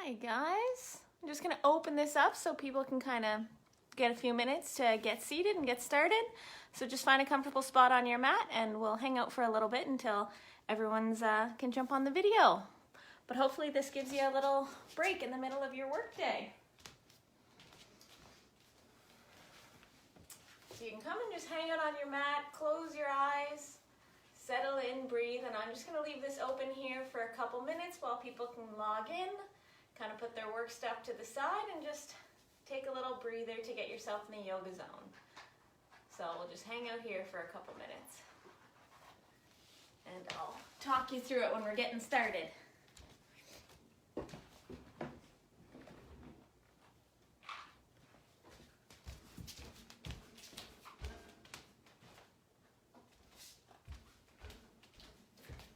Hi guys, I'm just going to open this up so people can kind of get a few minutes to get seated and get started. So just find a comfortable spot on your mat and we'll hang out for a little bit until everyone's can jump on the video. But hopefully this gives you a little break in the middle of your workday. So you can come and just hang out on your mat, close your eyes, settle in, breathe, and I'm just going to leave this open here for a couple minutes while people can log in, kind of put their work stuff to the side, and just take a little breather to get yourself in the yoga zone. So we'll just hang out here for a couple minutes. And I'll talk you through it when we're getting started.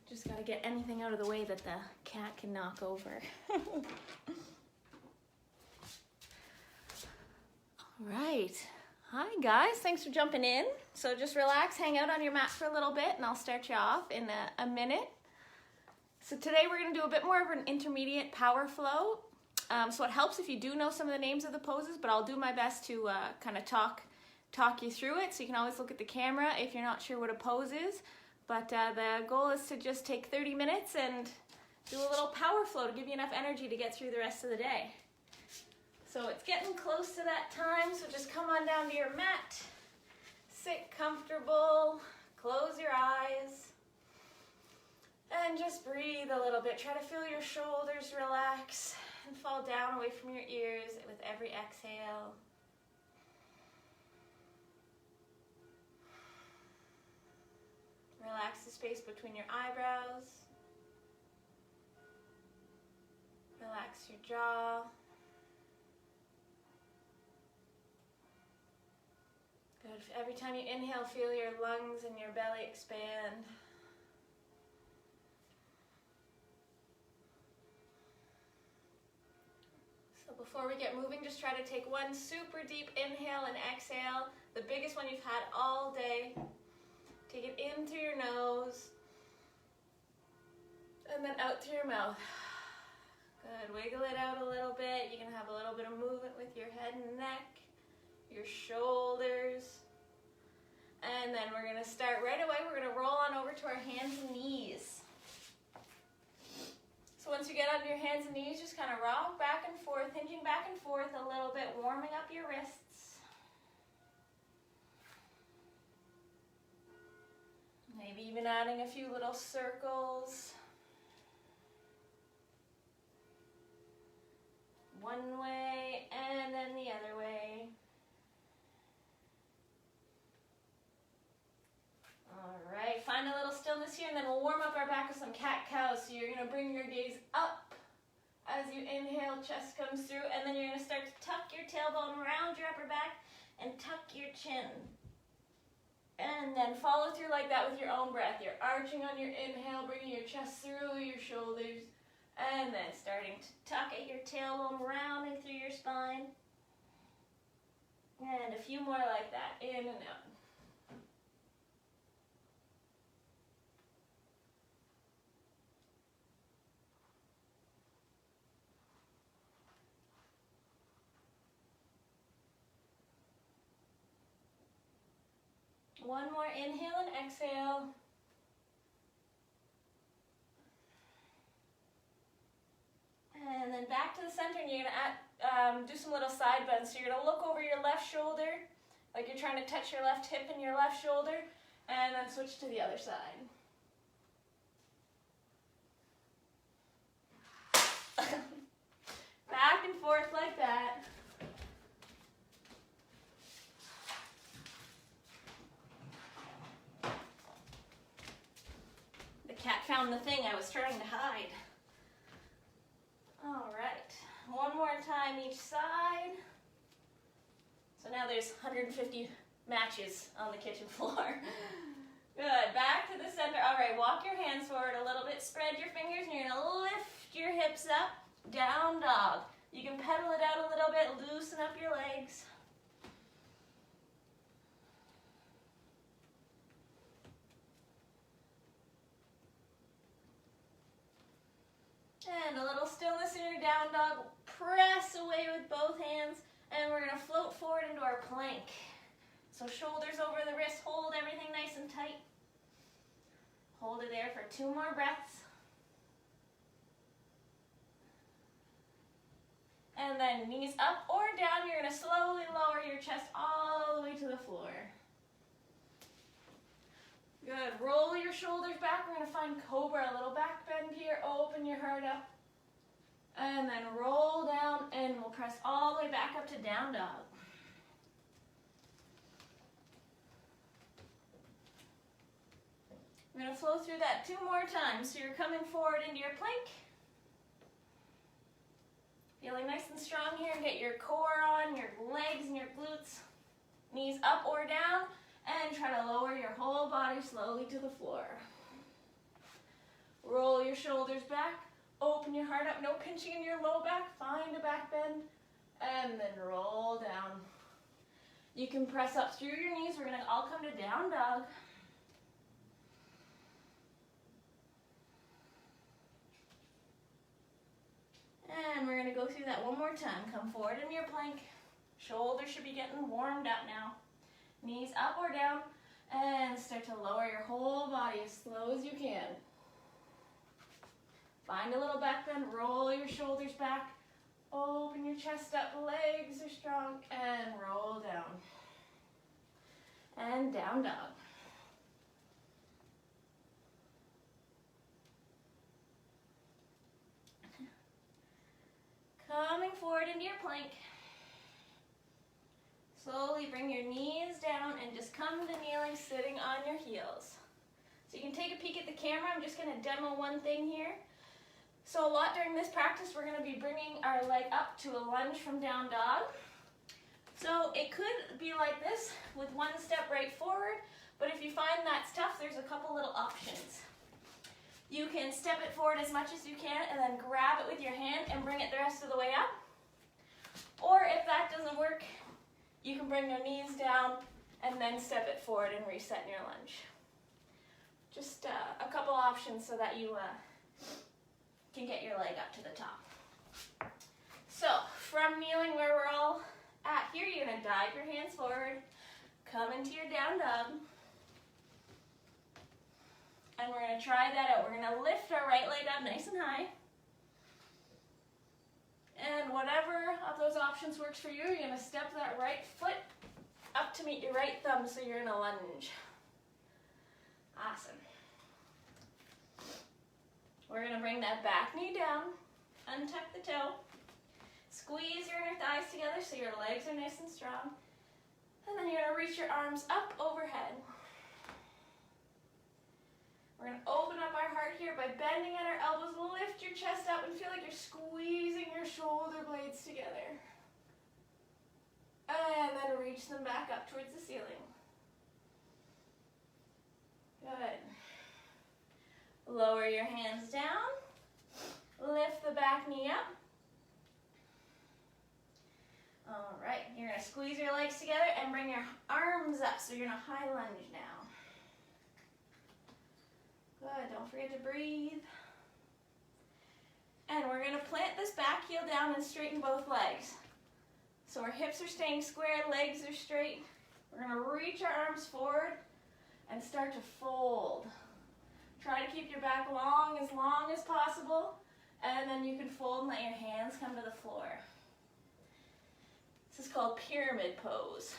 Just got to get anything out of the way that the cat can knock over. All right. Hi guys, thanks for jumping in. So just relax, hang out on your mat for a little bit and I'll start you off in a minute. So today we're going to do a bit more of an intermediate power flow. So it helps if you do know some of the names of the poses, but I'll do my best to kind of talk you through it. So you can always look at the camera if you're not sure what a pose is. But the goal is to just take 30 minutes and do a little power flow to give you enough energy to get through the rest of the day. So it's getting close to that time, so just come on down to your mat, sit comfortable, close your eyes, and just breathe a little bit. Try to feel your shoulders relax and fall down away from your ears with every exhale. Relax the space between your eyebrows. Relax your jaw. Good. Every time you inhale, feel your lungs and your belly expand. So before we get moving, just try to take one super deep inhale and exhale, the biggest one you've had all day. Take it in through your nose and then out through your mouth. Good. Wiggle it out a little bit. You can have a little bit of movement with your head and neck, your shoulders. And then we're going to start right away. We're going to roll on over to our hands and knees. So once you get on your hands and knees, just kind of rock back and forth, hinging back and forth a little bit, warming up your wrists. Maybe even adding a few little circles. One way and then the other way. All right, find a little stillness here and then we'll warm up our back with some cat-cow. So you're going to bring your gaze up as you inhale, chest comes through, and then you're going to start to tuck your tailbone around your upper back and tuck your chin. And then follow through like that with your own breath. You're arching on your inhale, bringing your chest through your shoulders, and then starting to tuck at your tailbone, rounding through your spine. And a few more like that, in and out. One more inhale and exhale. And then back to the center, and you're going to do some little side bends. So you're going to look over your left shoulder, like you're trying to touch your left hip and your left shoulder, and then switch to the other side. Back and forth like that. Cat found the thing I was trying to hide. All right, one more time each side. So now there's 150 matches on the kitchen floor. Good, back to the center. All right, walk your hands forward a little bit, spread your fingers, and you're gonna lift your hips up, down dog. You can pedal it out a little bit, loosen up your legs. And a little stillness in your down down dog, press away with both hands, and we're gonna float forward into our plank. So shoulders over the wrist, hold everything nice and tight. Hold it there for 2 more breaths. And then knees up or down, you're gonna slowly lower your chest all the way to the floor. Good, roll your shoulders back. We're gonna find cobra, a little back bend here, open your heart up. And then roll down, and we'll press all the way back up to down dog. We're going to flow through that 2 more times. So you're coming forward into your plank. Feeling nice and strong here. Get your core on, your legs and your glutes. Knees up or down. And try to lower your whole body slowly to the floor. Roll your shoulders back. Open your heart up. No pinching in your low back. Find a back bend. And then roll down. You can press up through your knees. We're going to all come to down dog. And we're going to go through that 1 more time. Come forward in your plank. Shoulders should be getting warmed up now. Knees up or down. And start to lower your whole body as slow as you can. Find a little back bend. Roll your shoulders back. Open your chest up. Legs are strong. And roll down. And down dog. Coming forward into your plank. Slowly bring your knees down and just come to kneeling, sitting on your heels. So you can take a peek at the camera. I'm just going to demo one thing here. So a lot during this practice, we're going to be bringing our leg up to a lunge from down dog. So it could be like this with 1 step right forward, but if you find that's tough, there's a couple little options. You can step it forward as much as you can and then grab it with your hand and bring it the rest of the way up. Or if that doesn't work, you can bring your knees down and then step it forward and reset in your lunge. Just a couple options so that you can get your leg up to the top. So from kneeling where we're all at here, you're going to dive your hands forward, come into your down dog. And we're going to try that out. We're going to lift our right leg up nice and high. And whatever of those options works for you, you're going to step that right foot up to meet your right thumb so you're in a lunge. Awesome. We're going to bring that back knee down, untuck the toe, squeeze your inner thighs together so your legs are nice and strong. And then you're going to reach your arms up overhead. We're going to open up our heart here by bending at our elbows. Lift your chest up and feel like you're squeezing your shoulder blades together. And then reach them back up towards the ceiling. Good. Lower your hands down. Lift the back knee up. All right, you're going to squeeze your legs together and bring your arms up. So you're in a high lunge now. Good, don't forget to breathe. And we're going to plant this back heel down and straighten both legs. So our hips are staying square, legs are straight. We're going to reach our arms forward and start to fold. Try to keep your back long as possible, and then you can fold and let your hands come to the floor. This is called pyramid pose.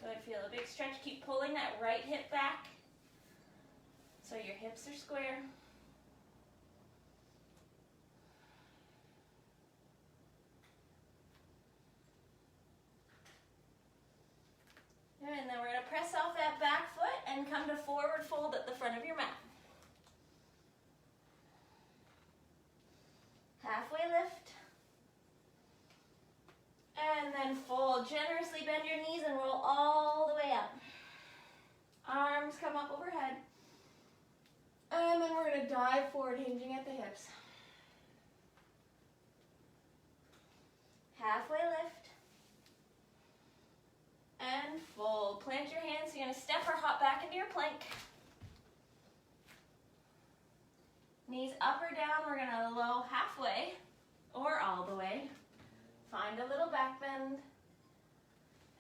Good, feel a big stretch. Keep pulling that right hip back so your hips are square. And then we're going to press off that back foot and come to forward fold at the front of your mat. Halfway lift. And then fold. Generously bend your knees and roll all the way up. Arms come up overhead. And then we're going to dive forward, hinging at the hips. Halfway lift. And fold. Plant your hands. So you're going to step or hop back into your plank. Knees up or down, we're gonna low halfway or all the way. Find a little back bend,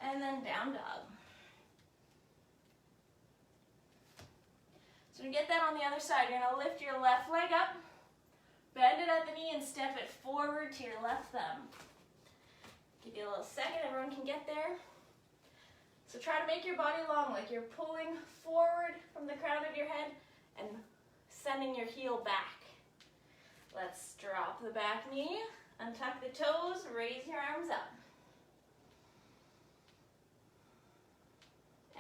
and then down dog. So to get that on the other side, you're gonna lift your left leg up, bend it at the knee, and step it forward to your left thumb. Give you a little second, everyone can get there. So try to make your body long, like you're pulling forward from the crown of your head and sending your heel back. Let's drop the back knee, untuck the toes, raise your arms up.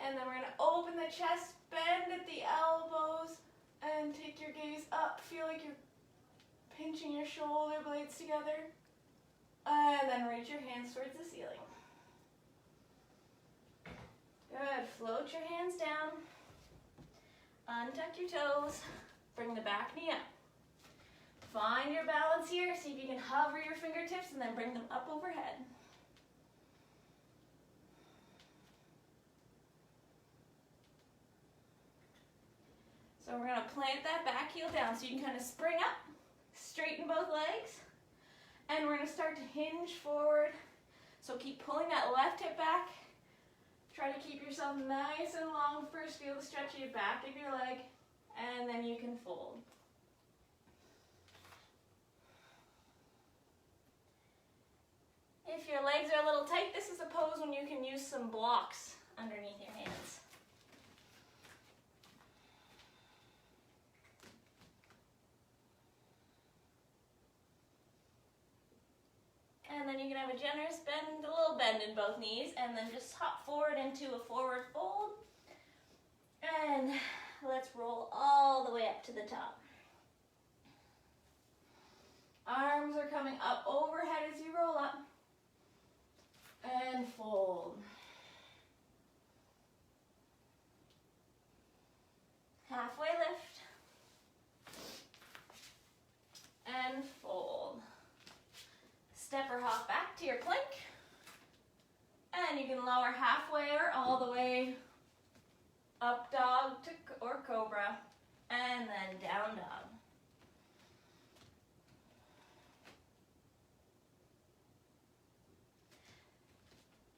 And then we're gonna open the chest, bend at the elbows, and take your gaze up. Feel like you're pinching your shoulder blades together. And then reach your hands towards the ceiling. Good, float your hands down. Untuck your toes, bring the back knee up. Find your balance here, see if you can hover your fingertips and then bring them up overhead. So we're gonna plant that back heel down so you can kind of spring up, straighten both legs, and we're gonna start to hinge forward. So keep pulling that left hip back. Try to keep yourself nice and long. First, feel the stretch of your back of your leg, and then you can fold. If your legs are a little tight, this is a pose when you can use some blocks underneath your hands. And then you can have a generous bend, a little bend in both knees, and then just hop forward into a forward fold. And let's roll all the way up to the top. Arms are coming up overhead as you roll up. And fold. Halfway lift. And fold. Step or hop back to your plank. And you can lower halfway or all the way up dog to or cobra. And then down dog.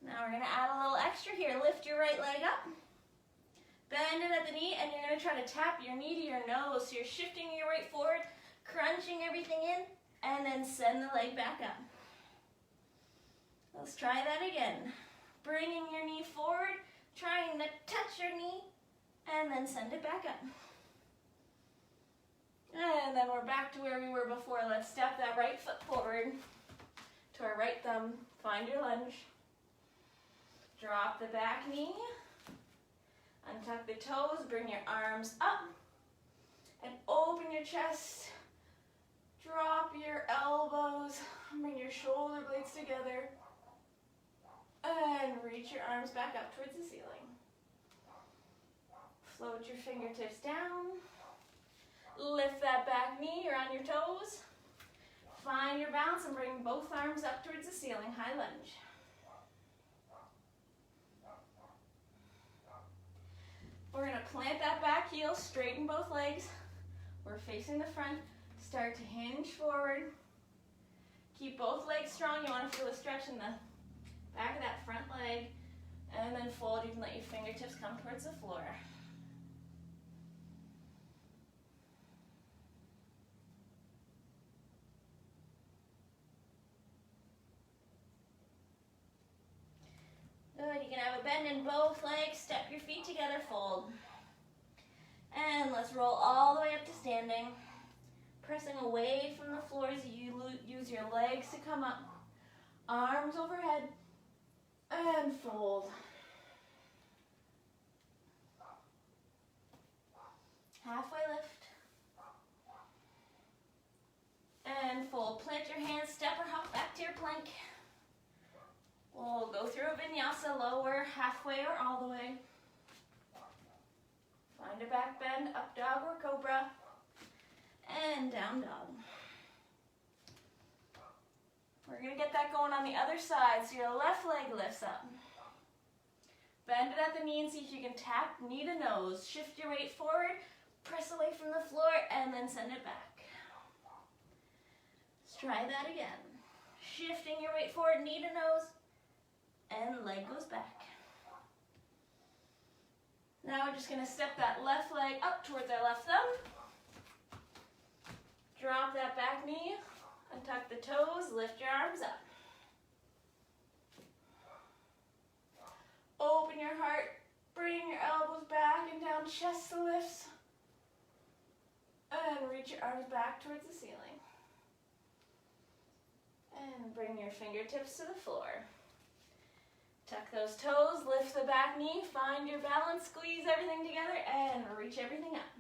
Now we're going to add a little extra here. Lift your right leg up. Bend it at the knee, and you're going to try to tap your knee to your nose. So you're shifting your weight forward, crunching everything in, and then send the leg back up. Let's try that again. Bringing your knee forward, trying to touch your knee, and then send it back up. And then we're back to where we were before. Let's step that right foot forward to our right thumb. Find your lunge. Drop the back knee. Untuck the toes. Bring your arms up. And open your chest. Drop your elbows. Bring your shoulder blades together. And reach your arms back up towards the ceiling. Float your fingertips down. Lift that back knee. You're on your toes. Find your balance and bring both arms up towards the ceiling. High lunge. We're going to plant that back heel, straighten both legs. We're facing the front. Start to hinge forward. Keep both legs strong. You want to feel a stretch in the back of that front leg. And then fold. You can let your fingertips come towards the floor. Good. You can have a bend in both legs. Step your feet together, fold. And let's roll all the way up to standing. Pressing away from the floor as you use your legs to come up. Arms overhead. And fold. Halfway lift. And fold. Plant your hands, step or hop back to your plank. We'll go through a vinyasa, lower, halfway or all the way. Find a back bend, up dog or cobra, and down dog. We're going to get that going on the other side, so your left leg lifts up. Bend it at the knee and see if you can tap knee to nose. Shift your weight forward, press away from the floor, and then send it back. Try that again. Shifting your weight forward, knee to nose, and leg goes back. Now we're just going to step that left leg up towards our left thumb. Drop that back knee, untuck the toes, lift your arms up. Open your heart, bring your elbows back and down, chest to lifts. And reach your arms back towards the ceiling. And bring your fingertips to the floor. Tuck those toes, lift the back knee, find your balance, squeeze everything together, and reach everything up.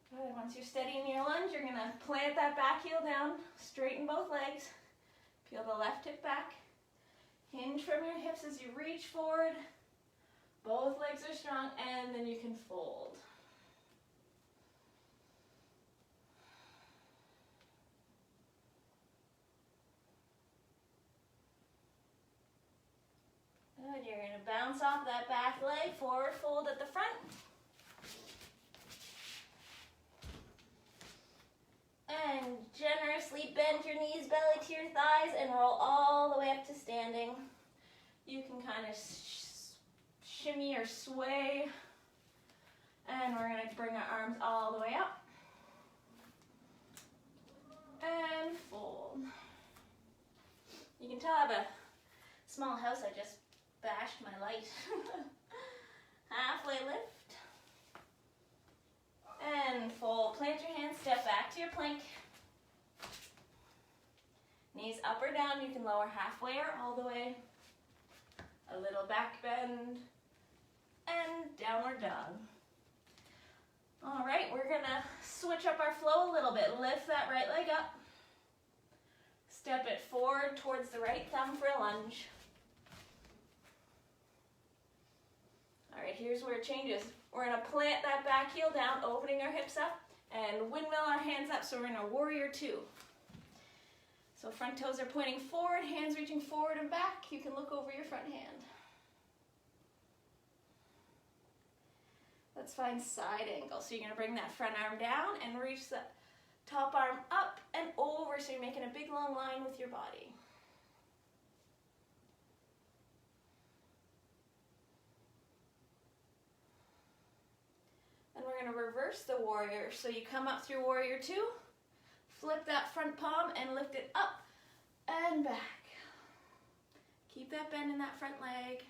Good. Once you're steady in your lunge, you're going to plant that back heel down, straighten both legs, peel the left hip back, hinge from your hips as you reach forward, both legs are strong, and then you can fold. Good, you're going to bounce off that back leg, forward fold at the front. And generously bend your knees, belly to your thighs, and roll all the way up to standing. You can kind of shimmy or sway. And we're going to bring our arms all the way up. And fold. You can tell I have a small house. I just bashed my light. Halfway lift. And fold. Plant your hands, step back to your plank. Knees up or down. You can lower halfway or all the way. A little back bend. And downward dog. All right, we're going to switch up our flow a little bit. Lift that right leg up. Step it forward towards the right thumb for a lunge. All right, here's where it changes. We're going to plant that back heel down, opening our hips up, and windmill our hands up, so we're in a warrior two. So front toes are pointing forward, hands reaching forward and back. You can look over your front hand. Let's find side angle. So you're going to bring that front arm down and reach that top arm up and over, so you're making a big long line with your body. And we're going to reverse the warrior. So you come up through warrior two, flip that front palm and lift it up and back. Keep that bend in that front leg.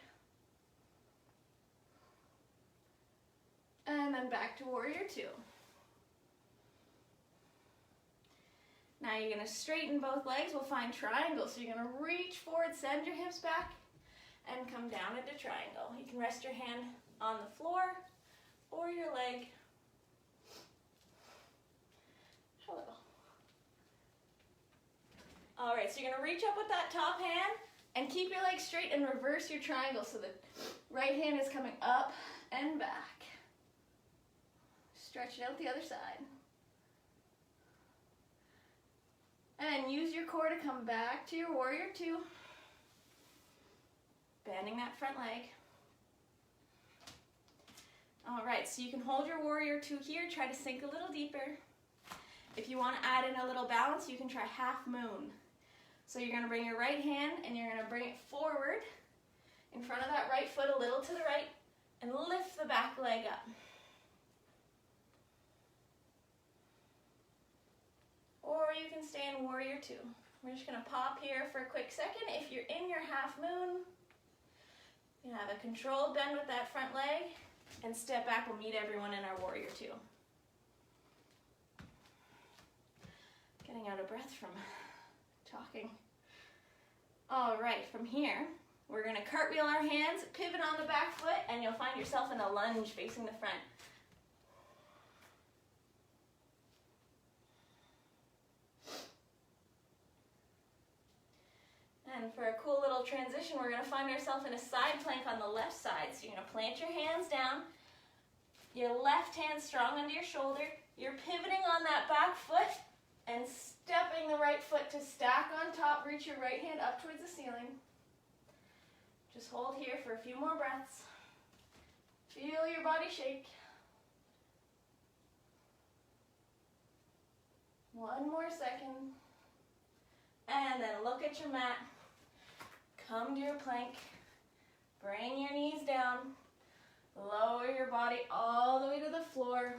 And then back to warrior two. Now you're going to straighten both legs. We'll find triangle. So you're going to reach forward, send your hips back, and come down into triangle. You can rest your hand on the floor or your leg. Hello. All right, so you're going to reach up with that top hand and keep your legs straight and reverse your triangle. So the right hand is coming up and back. Stretch it out the other side. And use your core to come back to your warrior two. Bending that front leg. All right, so you can hold your warrior two here. Try to sink a little deeper. If you want to add in a little balance, you can try half moon. So you're going to bring your right hand and you're going to bring it forward in front of that right foot a little to the right and lift the back leg up. Or you can stay in warrior two. We're just going to pop here for a quick second. If you're in your half moon, you have a controlled bend with that front leg and step back. We'll meet everyone in our warrior two. Getting out of breath from talking. All right, from here, we're going to cartwheel our hands, pivot on the back foot, and you'll find yourself in a lunge facing the front. And for a cool little transition, we're going to find ourselves in a side plank on the left side. So you're going to plant your hands down, your left hand strong under your shoulder. You're pivoting on that back foot and stepping the right foot to stack on top. Reach your right hand up towards the ceiling. Just hold here for a few more breaths. Feel your body shake. One more second. And then look at your mat. Come to your plank. Bring your knees down. Lower your body all the way to the floor.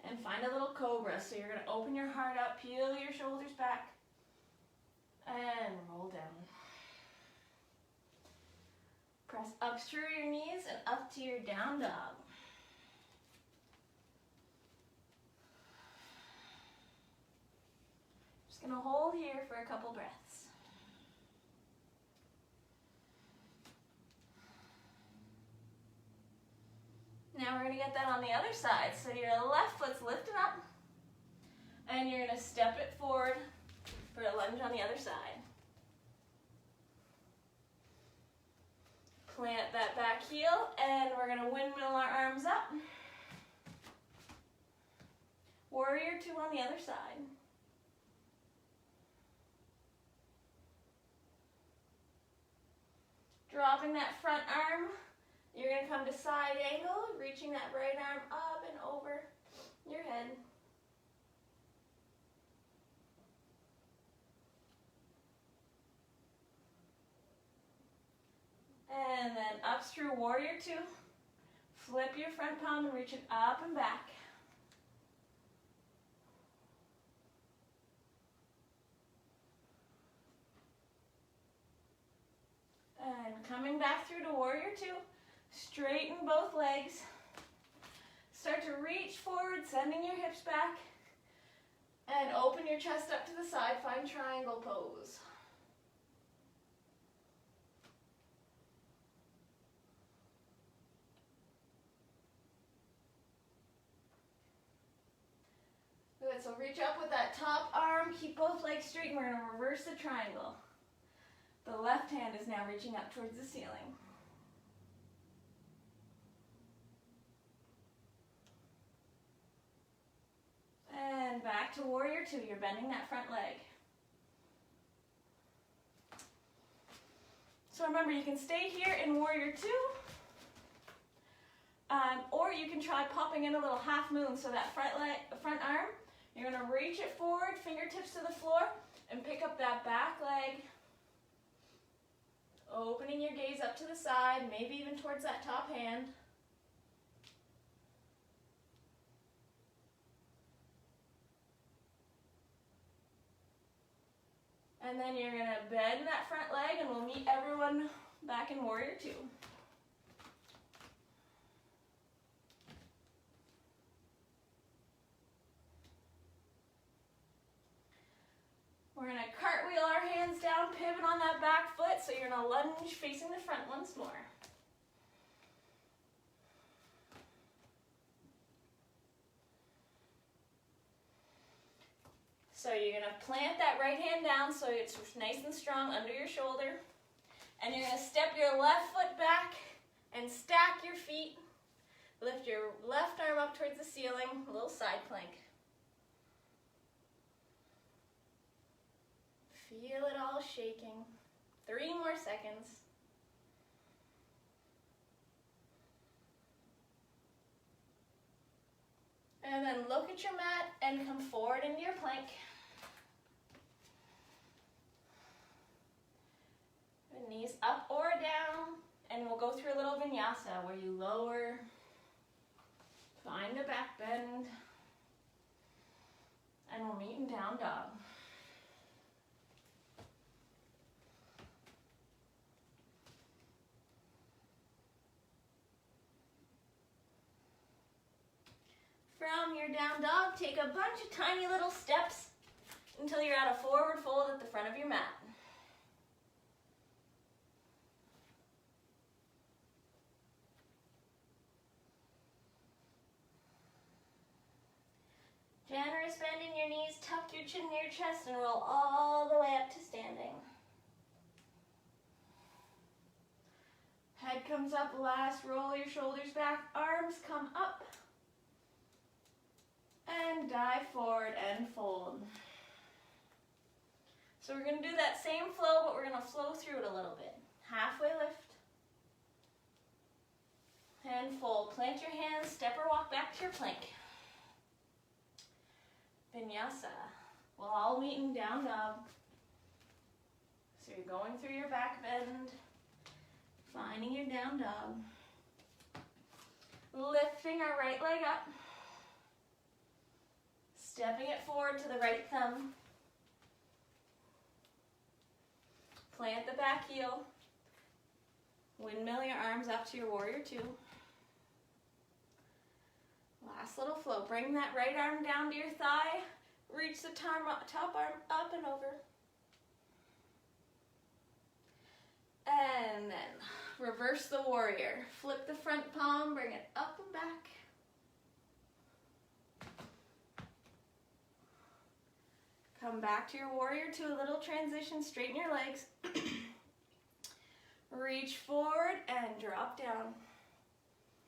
And find a little cobra. So you're going to open your heart up, peel your shoulders back, and roll down. Press up through your knees and up to your down dog. Just going to hold here for a couple breaths. Now we're going to get that on the other side. So your left foot's lifted up, and you're going to step it forward for a lunge on the other side. Plant that back heel, and we're going to windmill our arms up. Warrior two on the other side. Dropping that front arm. You're going to come to side angle, reaching that right arm up and over your head. And then up through warrior two. Flip your front palm and reach it up and back. And coming back through to warrior two. Straighten both legs. Start to reach forward, sending your hips back. And open your chest up to the side. Find triangle pose. Good, so reach up with that top arm. Keep both legs straight, and we're going to reverse the triangle. The left hand is now reaching up towards the ceiling. And back to warrior two. You're bending that front leg. So remember, you can stay here in warrior two, or you can try popping in a little half moon. So that front arm, you're going to reach it forward, fingertips to the floor, and pick up that back leg. Opening your gaze up to the side, maybe even towards that top hand. And then you're going to bend that front leg, and we'll meet everyone back in warrior two. We're going to cartwheel our hands down, pivot on that back foot, so you're going to lunge facing the front once more. So you're going to plant that right hand down so it's nice and strong under your shoulder. And you're going to step your left foot back and stack your feet. Lift your left arm up towards the ceiling, a little side plank. Feel it all shaking. 3 more seconds. And then look at your mat and come forward into your plank. Knees up or down, and we'll go through a little vinyasa where you lower, find a back bend, and we'll meet in down dog. From your down dog, take a bunch of tiny little steps until you're at a forward fold at the front of your mat. Generous bend in your knees, tuck your chin near your chest, and roll all the way up to standing. Head comes up last, roll your shoulders back, arms come up. And dive forward and fold. So we're going to do that same flow, but we're going to flow through it a little bit. Halfway lift. And fold. Plant your hands, step or walk back to your plank. vinyasa. We'll all meet in down dog. So you're going through your back bend, finding your down dog. Lifting our right leg up. Stepping it forward to the right thumb. Plant the back heel. Windmill your arms up to your warrior two. Last little flow. Bring that right arm down to your thigh. Reach the top arm up and over. And then reverse the warrior. Flip the front palm, bring it up and back. Come back to your warrior two, a little transition, straighten your legs. Reach forward and drop down.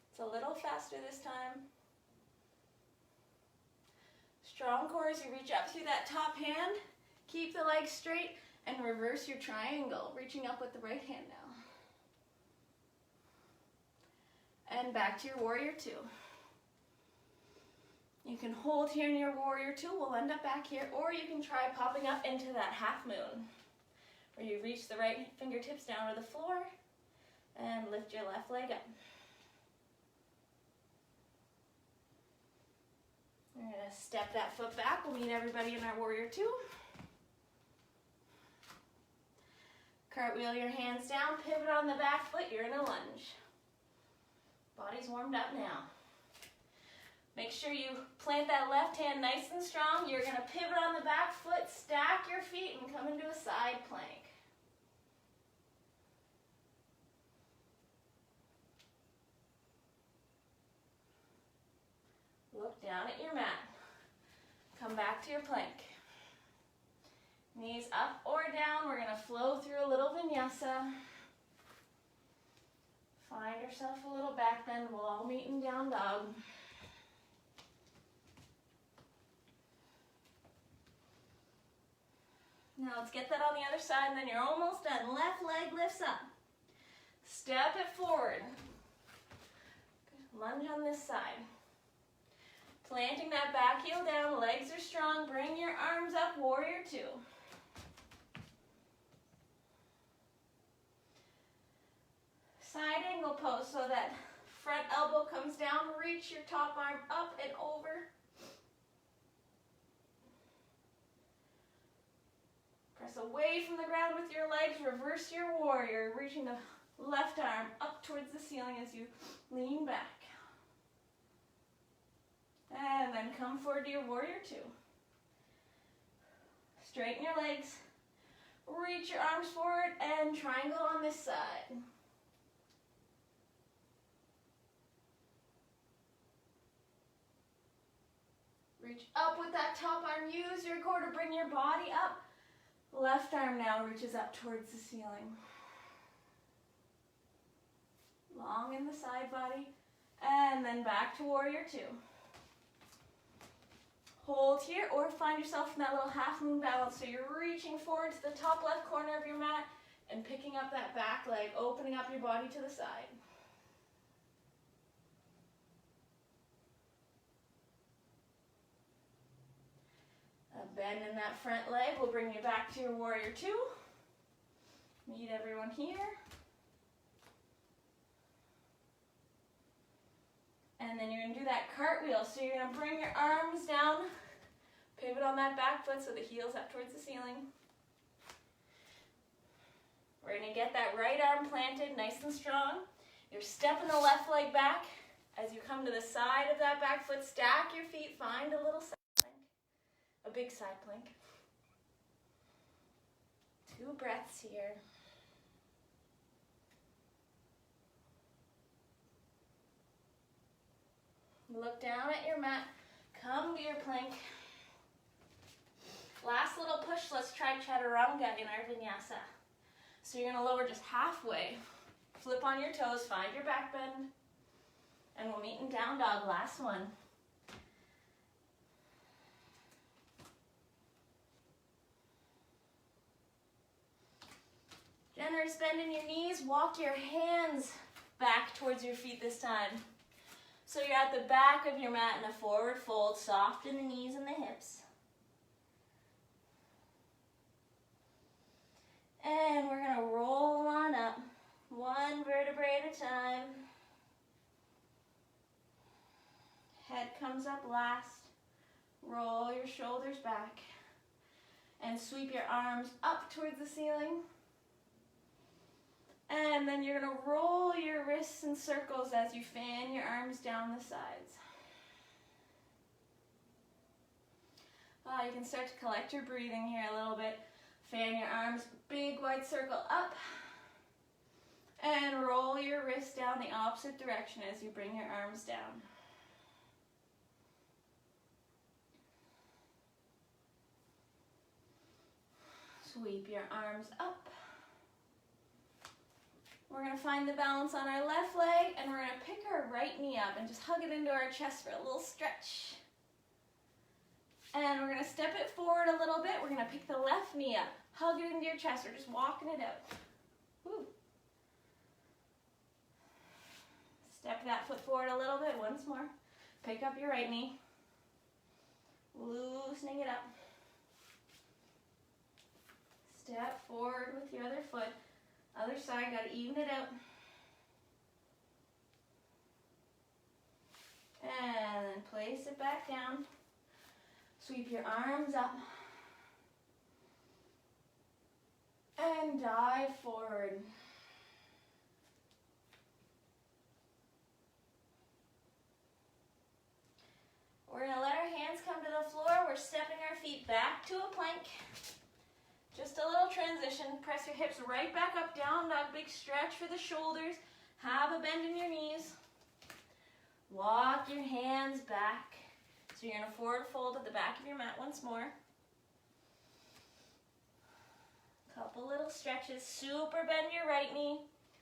It's a little faster this time. Strong core as you reach up through that top hand. Keep the legs straight and reverse your triangle, reaching up with the right hand now. And back to your warrior two. You can hold here in your warrior two. We'll end up back here, or you can try popping up into that half moon, where you reach the right fingertips down to the floor and lift your left leg up. We're going to step that foot back. We'll meet everybody in our warrior two. Cartwheel your hands down, pivot on the back foot, you're in a lunge. Body's warmed up now. Make sure you plant that left hand nice and strong. You're going to pivot on the back foot, stack your feet, and come into a side plank. Look down at your mat. Come back to your plank. Knees up or down. We're going to flow through a little vinyasa. Find yourself a little back bend. We'll all meet in down dog. Now let's get that on the other side, and then you're almost done. Left leg lifts up. Step it forward. Lunge on this side. Planting that back heel down, legs are strong. Bring your arms up, warrior two. Side angle pose, so that front elbow comes down. Reach your top arm up and over. Press away from the ground with your legs. Reverse your warrior, reaching the left arm up towards the ceiling as you lean back. And then come forward to your warrior two. Straighten your legs. Reach your arms forward and triangle on this side. Reach up with that top arm. Use your core to bring your body up. Left arm now reaches up towards the ceiling. Long in the side body. And then back to warrior two. Hold here or find yourself in that little half moon balance. So you're reaching forward to the top left corner of your mat and picking up that back leg, opening up your body to the side. A bend in that front leg will bring you back to your warrior two. Meet everyone here. And then you're going to do that cartwheel. So you're going to bring your arms down, pivot on that back foot so the heel's up towards the ceiling. We're going to get that right arm planted nice and strong. You're stepping the left leg back. As you come to the side of that back foot, stack your feet, find a little side plank, a big side plank. 2 breaths here. Look down at your mat, come to your plank. Last little push, let's try chaturanga in our vinyasa. So you're going to lower just halfway. Flip on your toes, find your back bend, and we'll meet in down dog, last one. Generous bend in your knees, walk your hands back towards your feet this time. So you're at the back of your mat in a forward fold, soft in the knees and the hips. And we're gonna roll on up, one vertebrae at a time. Head comes up last. Roll your shoulders back and sweep your arms up towards the ceiling. And then you're gonna roll your wrists in circles as you fan your arms down the sides. You can start to collect your breathing here a little bit. Fan your arms, big wide circle up. And roll your wrists down the opposite direction as you bring your arms down. Sweep your arms up. We're going to find the balance on our left leg, and we're going to pick our right knee up and just hug it into our chest for a little stretch. And we're going to step it forward a little bit. We're going to pick the left knee up, hug it into your chest, or just walking it out. Woo. Step that foot forward a little bit once more. Pick up your right knee, loosening it up. Step forward with your other foot. Other side, got to even it out. And then place it back down. Sweep your arms up. And dive forward. We're going to let our hands come to the floor. We're stepping our feet back to a plank. Just a little transition. Press your hips right back up, down dog. Big stretch for the shoulders. Have a bend in your knees. Walk your hands back. So you're going to forward fold at the back of your mat once more. Couple little stretches. Super bend your right knee.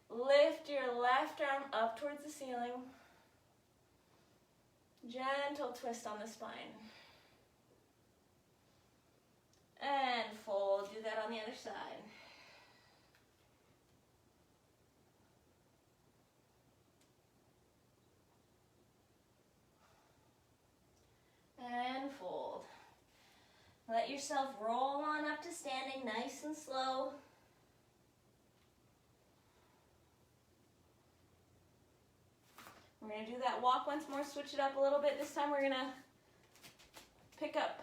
Lift your left arm up towards the ceiling. Gentle twist on the spine. And fold. Do that on the other side. And fold. Let yourself roll on up to standing nice and slow. We're going to do that walk once more, switch it up a little bit. This time we're going to pick up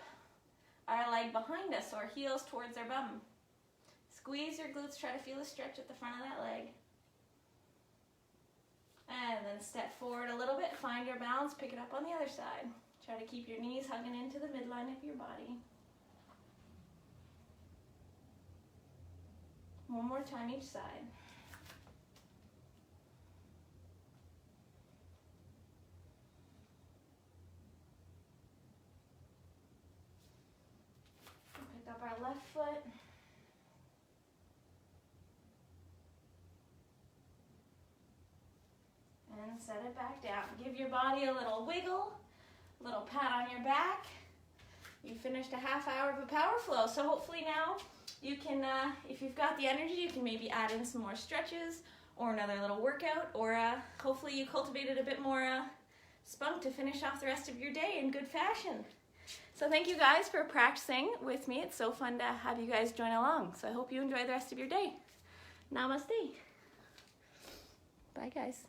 our leg behind us, so our heels towards our bum. Squeeze your glutes, try to feel a stretch at the front of that leg. And then step forward a little bit, find your balance, pick it up on the other side. Try to keep your knees hugging into the midline of your body. One more time each side. Pick up our left foot. And set it back down. Give your body a little wiggle, a little pat on your back. You finished a half hour of a power flow, so hopefully now you can, if you've got the energy, you can maybe add in some more stretches or another little workout, or hopefully you cultivated a bit more spunk to finish off the rest of your day in good fashion. So thank you guys for practicing with me. It's so fun to have you guys join along. So I hope you enjoy the rest of your day. Namaste. Bye guys.